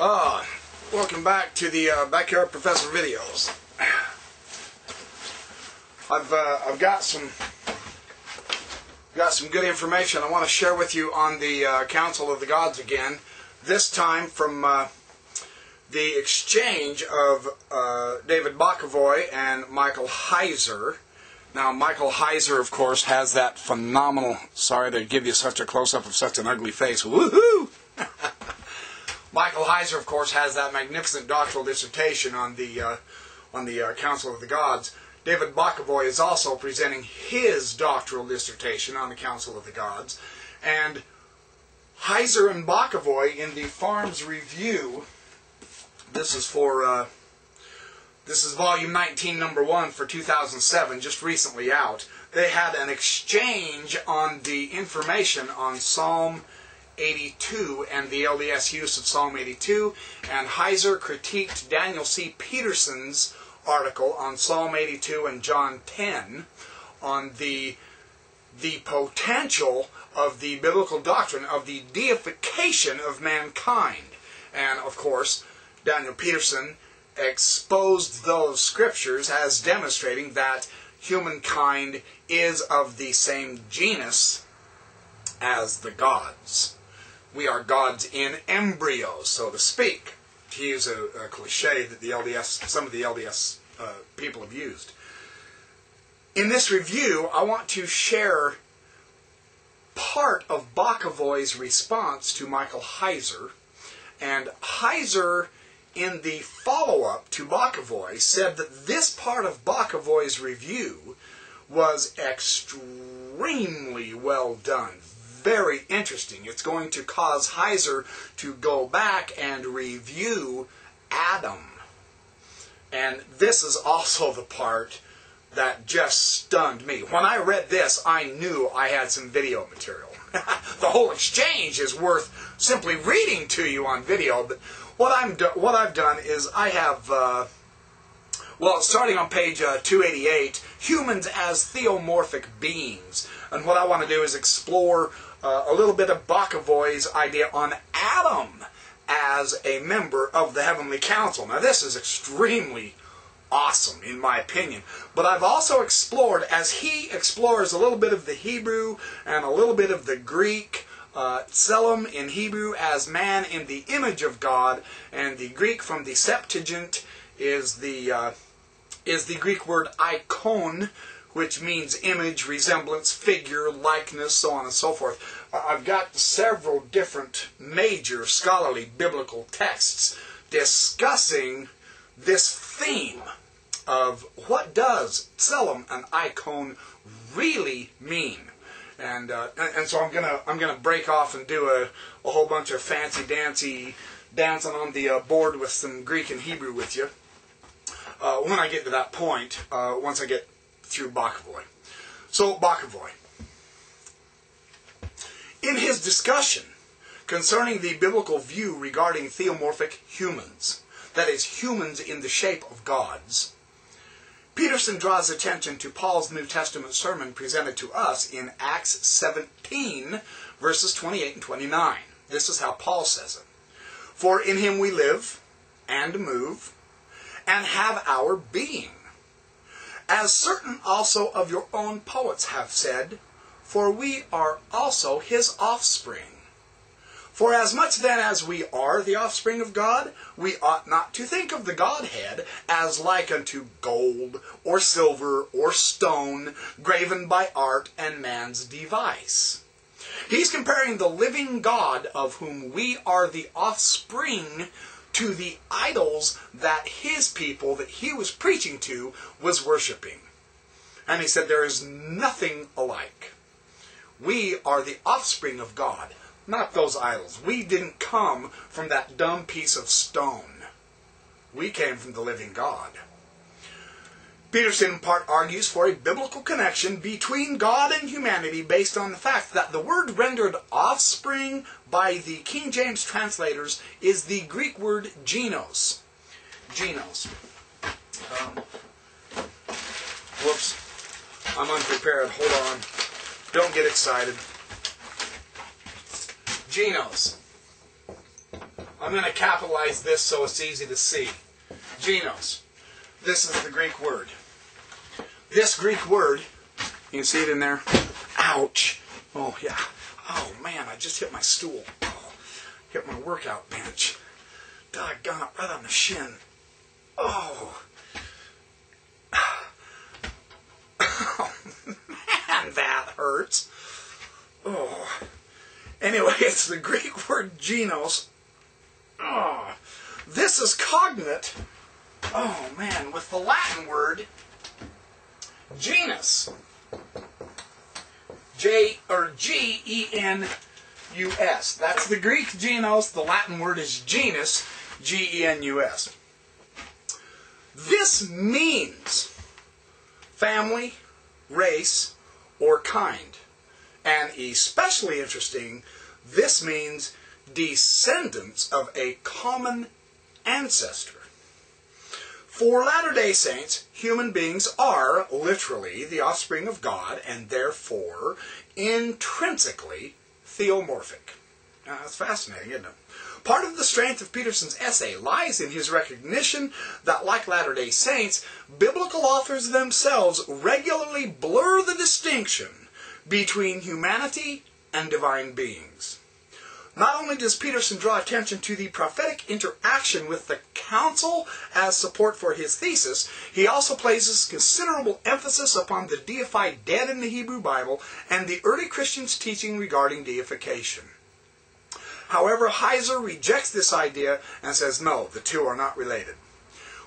Welcome back to the Backyard Professor videos. I've got some good information I want to share with you on the Council of the Gods again. This time from the exchange of David Bokovoy and Michael Heiser. Now, Michael Heiser, of course, has that phenomenal. Sorry to give you such a close-up of such an ugly face. Woohoo! Michael Heiser, of course, has that magnificent doctoral dissertation on the Council of the Gods. David Bokovoy is also presenting his doctoral dissertation on the Council of the Gods. And Heiser and Bokovoy in the Farms Review, this is volume 19, number 1 for 2007, just recently out. They had an exchange on the information on Psalm 82 and the LDS use of Psalm 82, and Heiser critiqued Daniel C. Peterson's article on Psalm 82 and John 10 on the potential of the biblical doctrine of the deification of mankind. And of course, Daniel Peterson exposed those scriptures as demonstrating that humankind is of the same genus as the gods. We are gods in embryo, so to speak, to use a cliche that some of the LDS people have used. In this review, I want to share part of Bokovoy's response to Michael Heiser. And Heiser, in the follow-up to Bokovoy, said that this part of Bokovoy's review was extremely well done. Very interesting. It's going to cause Heiser to go back and review Adam. And this is also the part that just stunned me. When I read this, I knew I had some video material. The whole exchange is worth simply reading to you on video, but what I've done is I have, starting on page 288, humans as theomorphic beings. And what I want to do is explore a little bit of Bokovoy's idea on Adam as a member of the Heavenly Council. Now, this is extremely awesome, in my opinion. But I've also explored, as he explores a little bit of the Hebrew and a little bit of the Greek, Tselem in Hebrew as man in the image of God, and the Greek from the Septuagint is the Greek word icon, which means image, resemblance, figure, likeness, so on and so forth. I've got several different major scholarly biblical texts discussing this theme of what does Tselem and icon really mean. And so I'm gonna break off and do a whole bunch of fancy dancing on the board with some Greek and Hebrew with you when I get to that point, once I get through Bokovoy. So, Bokovoy, in his discussion concerning the biblical view regarding theomorphic humans, that is, humans in the shape of gods, Peterson draws attention to Paul's New Testament sermon presented to us in Acts 17, verses 28 and 29. This is how Paul says it. For in him we live, and move, and have our being. As certain also of your own poets have said, for we are also his offspring. For as much then as we are the offspring of God, we ought not to think of the Godhead as like unto gold, or silver, or stone, graven by art and man's device. He's comparing the living God, of whom we are the offspring, to the idols that his people, that he was preaching to, was worshiping. And he said there is nothing alike. We are the offspring of God, not those idols. We didn't come from that dumb piece of stone. We came from the living God. Peterson in part argues for a biblical connection between God and humanity based on the fact that the word rendered offspring by the King James translators is the Greek word genos. Genos. Whoops. I'm unprepared. Hold on. Don't get excited. Genos. I'm going to capitalize this so it's easy to see. Genos. This is the Greek word. This Greek word, you can see it in there. Ouch. Oh, yeah. Oh, man, I just hit my stool. Oh, hit my workout bench. Doggone it, right on the shin. Oh. Oh, man, that hurts. Oh. Anyway, it's the Greek word genos. Oh. This is cognate, oh man, with the Latin word genus. G-E-N-U-S. That's the Greek genos. The Latin word is genus. G-E-N-U-S. This means family, race, or kind. And especially interesting, this means descendants of a common ancestor. For Latter-day Saints, human beings are literally the offspring of God and therefore intrinsically theomorphic. Now, that's fascinating, isn't it? Part of the strength of Peterson's essay lies in his recognition that, like Latter-day Saints, biblical authors themselves regularly blur the distinction between humanity and divine beings. Not only does Peterson draw attention to the prophetic interaction with the council as support for his thesis, he also places considerable emphasis upon the deified dead in the Hebrew Bible and the early Christians' teaching regarding deification. However, Heiser rejects this idea and says, no, the two are not related.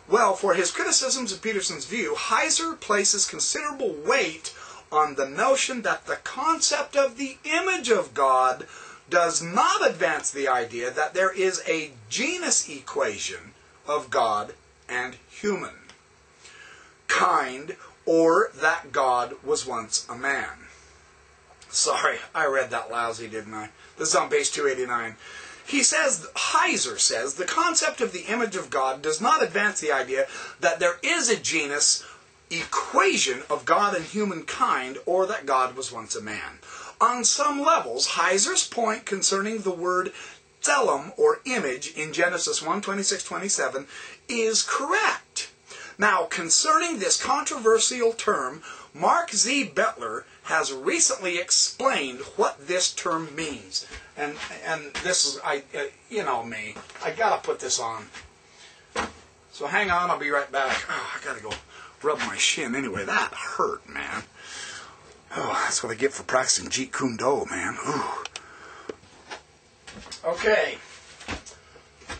Well, for his criticisms of Peterson's view, Heiser places considerable weight on the notion that the concept of the image of God does not advance the idea that there is a genus equation of God and human, kind, or that God was once a man. Sorry, I read that lousy, didn't I? This is on page 289. He says, Heiser says, the concept of the image of God does not advance the idea that there is a genus equation of God and humankind, or that God was once a man. On some levels, Heiser's point concerning the word tselem, or image, in Genesis 1:26-27 is correct. Now, concerning this controversial term, Mark Z. Bettler has recently explained what this term means. And this is, you know me, I gotta put this on. So hang on, I'll be right back. Oh, I gotta go rub my shin. Anyway, that hurt, man. Oh, that's what I get for practicing Jeet Kune Do, man. Ooh. Okay.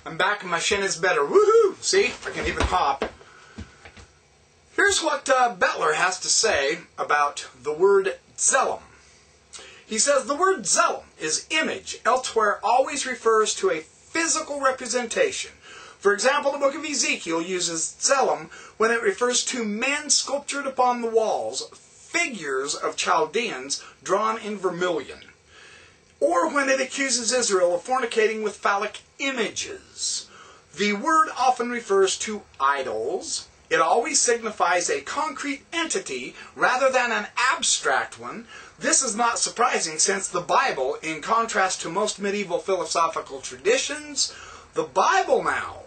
I'm back and my shin is better. Woohoo! See? I can even hop. Here's what Bettler has to say about the word tselem. He says, the word tselem is image, elsewhere always refers to a physical representation. For example, the book of Ezekiel uses tselem when it refers to men sculptured upon the walls, figures of Chaldeans drawn in vermilion, or when it accuses Israel of fornicating with phallic images. The word often refers to idols. It always signifies a concrete entity rather than an abstract one. This is not surprising since the Bible, in contrast to most medieval philosophical traditions, the Bible now,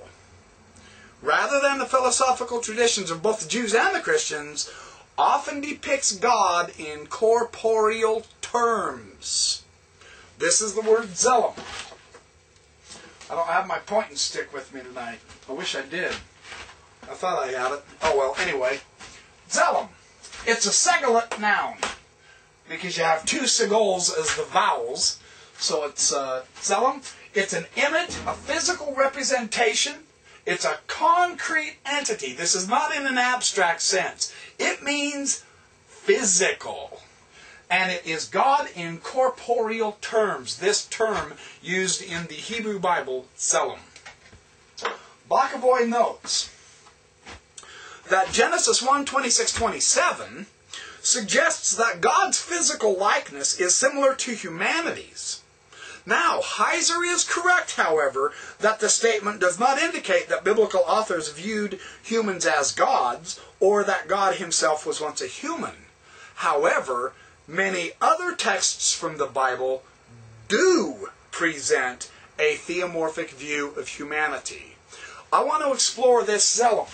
rather than the philosophical traditions of both the Jews and the Christians, often depicts God in corporeal terms. This is the word tselem. I don't have my pointing stick with me tonight. I wish I did. I thought I had it. Oh well, anyway. Tselem. It's a segolate noun, because you have two segols as the vowels. So it's tselem. It's an image, a physical representation. It's a concrete entity. This is not in an abstract sense. It means physical. And it is God in corporeal terms. This term used in the Hebrew Bible, tselem. Blackaboy notes that Genesis 1:26-27 suggests that God's physical likeness is similar to humanity's. Now, Heiser is correct, however, that the statement does not indicate that biblical authors viewed humans as gods, or that God himself was once a human. However, many other texts from the Bible do present a theomorphic view of humanity. I want to explore this Zelom.